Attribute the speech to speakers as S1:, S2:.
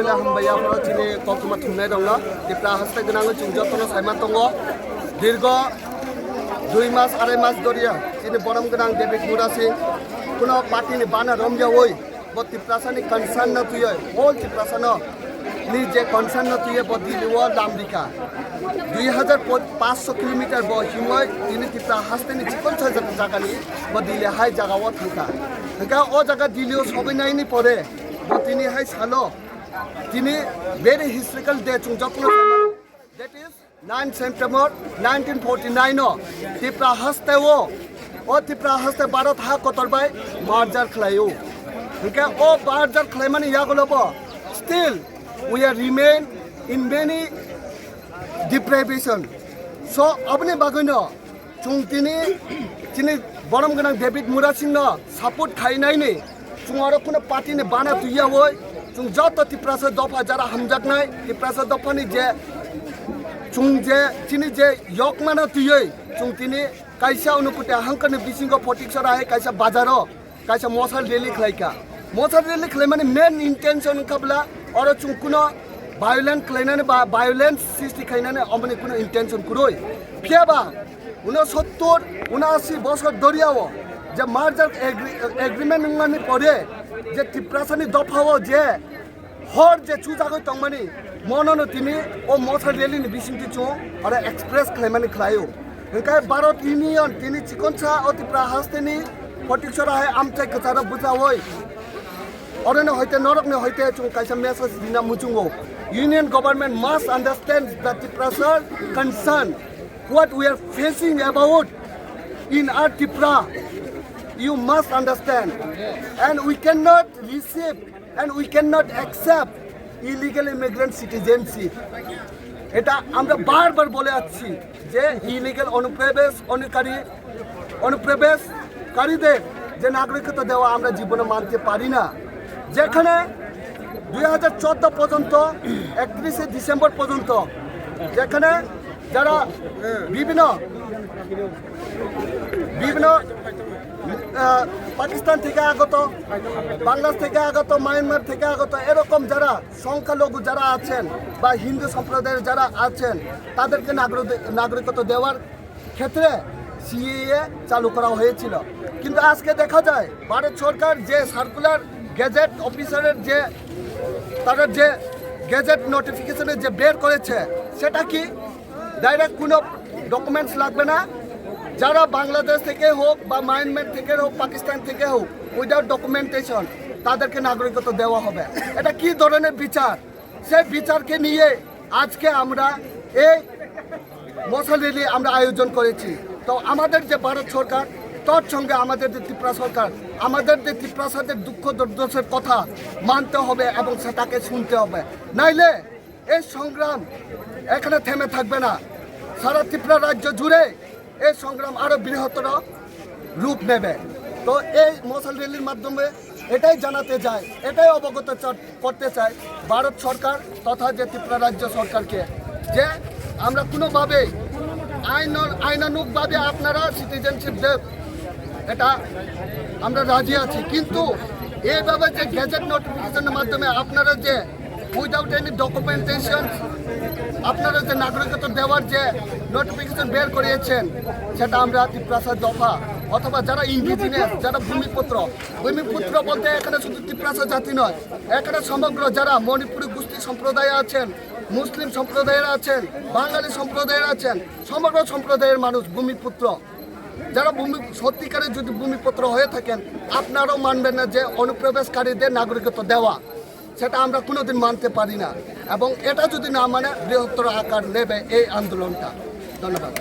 S1: बेला हामबाया दिनै कलकुमा थुंनाय दङ दिप्रा हास्ताय गोनां जों जतन सायमान दङ दीर्घ 2 मास 2.5 मास धरिया दिनै बरम गोनां डेभिड मुरासी कुनो पार्टीनि बाना रमजावै ब तिप्रासानि कनसार्न न तुय होल तिप्रासानो नि जे कनसार्न न तुय ब दिलिवा लामरिका 2500 किलोमीटर ब हिमय दिनै तिप्रा हास्तायनि चिकन साइज जागानि ब दिले हाय जागाव थांका थांका ओ जागा दिलियो सबायनायनि परे ब दिनै हाय सालो दिनै very historical day chungjakno that is 9 September 1949 Tipra hastayo o Tipra haste Bharat ha kotorbai marjar khlayo okay o marjar khlai mane yagolobo still we are remain in many deprivation so abne bagoino chungtini chini borom ganang David Murasingno support khainai ni chungaro kuno party ne bana tuya hoy chung jot tiprasa dofa jara hamjaknai tiprasa dofani je chung je chini je yokmana tuyoi chung tini kaisa unupute hankane bisingo potiksara hai kaisa bazaro kaisa mosal rally khlaika mosal rally khlai mane main intention kabla oro chung kuno violent khlainane ba violence sisti khainane amane kuno intention kuroi phiaba 69 79 বছর ধরিয়াও যে মার্জার agreement ngani pore যে তিপ্রাসানি দফাও যে হর যে চুজাগৈ তংমানি মননো তিনি ও মছার রেলিনি বিসিংতি চু আরে express ক্লেমানি খ্লায়ো হংকাই Bharat union তিনি চিকনসা ও তিপ্রা হাস্তেনি ফটিকসরা হে আমচাই কচারা বুজাওই অরনে হইতে নরকনে হইতে চু কাইসা মেসেজ দিনা মুচুঙ্গো union government must understand the তিপ্রাসার concern what we are facing about in our Tipra. You must understand, and we cannot receive and we cannot accept illegal immigrant citizenship. এটা আমরা বারবার বলে আসছি যে ইলিগাল অনুপ্রবেশকারীদের যে নাগরিকত্ব দেওয়া আমরা জীবনে মানতে পারি না যেখানে 2014 পর্যন্ত 31 ডিসেম্বর পর্যন্ত যেখানে যারা বিভিন্ন পাকিস্তান থেকে আগত বাংলাদেশ থেকে আগত মায়ানমার থেকে আগত এরকম যারা সংখ্যালঘু যারা আছেন বা হিন্দু সম্প্রদায়ের যারা আছেন তাদেরকে নাগরিকত্ব দেওয়ার ক্ষেত্রে সিএএ চালু করা হয়েছিল কিন্তু আজকে দেখা যায় ভারত সরকার যে সার্কুলার গেজেট অফিসারের যে তাদের যে গেজেট নোটিফিকেশনে যে বের করেছে সেটা কি ডাইরেক্ট কোনো ডকুমেন্টস লাগবে না যারা বাংলাদেশ থেকে হোক বা মায়ানমার থেকে হোক পাকিস্তান থেকে হোক উইদাউট ডকুমেন্টেশন তাদেরকে নাগরিকত্ব দেওয়া হবে এটা কি ধরনের বিচার সেই বিচারকে নিয়ে আজকে আমরা এই মশাল র্যালি আমরা আয়োজন করেছি তো আমাদের যে ভারত সরকার তার সঙ্গে আমাদের যে ত্রিপুরা সরকার আমাদের যে ত্রিপুরাদের দুঃখ দুর্দশার কথা মানতে হবে এবং সেটাকে শুনতে হবে নাইলে এই সংগ্রাম এখানে থেমে থাকবে না সারা ত্রিপুরা রাজ্য জুড়ে এই সংগ্রাম আরো বৃহত্তর রূপ নেবে তো এই মশাল র্যালির মাধ্যমে এটাই জানাতে চাই এটাই অবগত করতে চাই ভারত সরকার তথা যে ত্রিপুরা রাজ্য সরকারকে যে আমরা কোনোভাবে আইনানুগভাবে আপনারা সিটিজেনশিপ দেব এটা আমরা রাজি আছি কিন্তু এইভাবে যে গেজেট নোটিফিকেশনের মাধ্যমে আপনারা যে উইদাউট এনি ডকুমেন্টেশন আপনারা যে নাগরিকত্ব দেওয়ার যে নোটিফিকেশন বের করিয়েছেন সেটা আমরা ত্রিপুরাসার দফা অথবা যারা ইন্ডিজিনিয়াস যারা ভূমিপুত্র বলতে এখানে শুধু ত্রিপুরাসা জাতি নয় এখানে সমগ্র যারা মণিপুরী গোষ্ঠী সম্প্রদায় আছেন মুসলিম সম্প্রদায়ের আছেন বাঙালি সম্প্রদায়ের আছেন সমগ্র সম্প্রদায়ের মানুষ ভূমিপুত্র যারা সত্যিকারের যদি ভূমিপুত্র হয়ে থাকেন আপনারাও মানবেন না যে অনুপ্রবেশকারীদের নাগরিকত্ব দেওয়া, সেটা আমরা কোনোদিন মানতে পারি না। এবং এটা যদি না মানে বৃহত্তর আকার নেবে এই আন্দোলনটা। ধন্যবাদ।